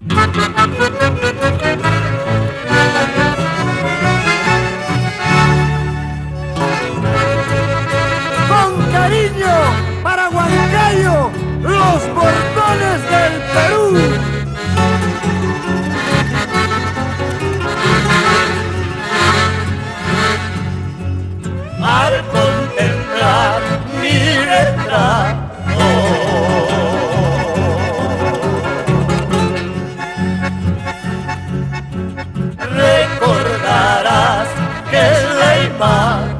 Con cariño para Huancayo, los portones del Perú. Al contemplar mi retrato, recordarás que es la imagen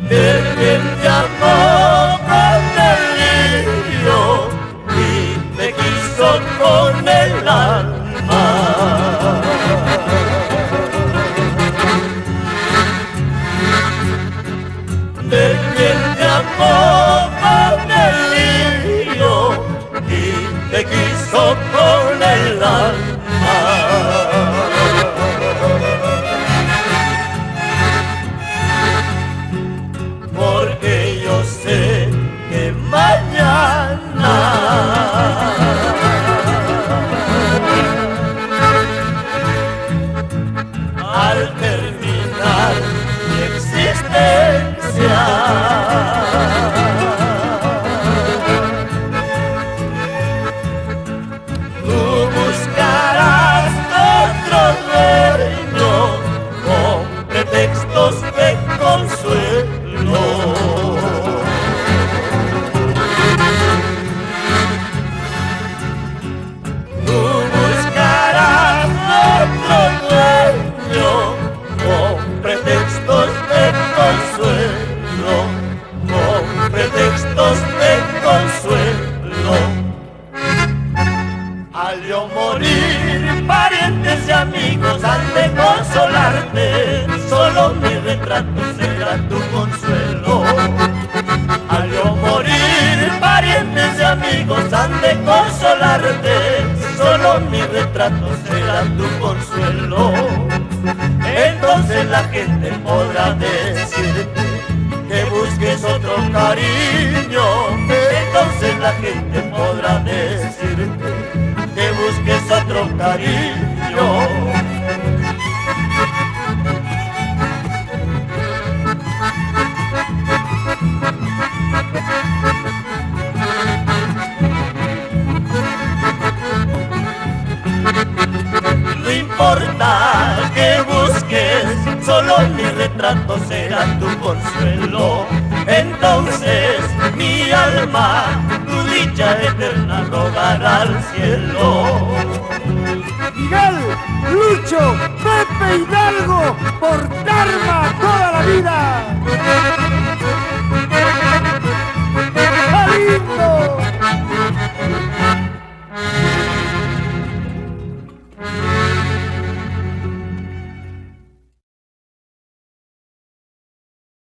de quien te amó con delirio y te quiso con el alma. De quien te amó con delirio y te quiso con el alma. Porque yo sé que mañana al terminar mi existencia tú buscarás otro dueño con pretextos de consuelo. Tú buscarás otro dueño con pretextos de consuelo, con pretextos de consuelo. Al yo morir, parientes y amigos han de consolarte, solo mi retrato será tu consuelo. Al yo morir, parientes y amigos han de consolarte, solo mi retrato será tu consuelo. Entonces la gente podrá decirte que busques otro cariño. Entonces la gente podrá decirte que busques otro cariño. No importa que busques, solo mi retrato será tu consuelo. Entonces mi alma, tu dicha eterna rogará al cielo. Miguel, Lucho, Pepe Hidalgo, por Dharma toda la vida.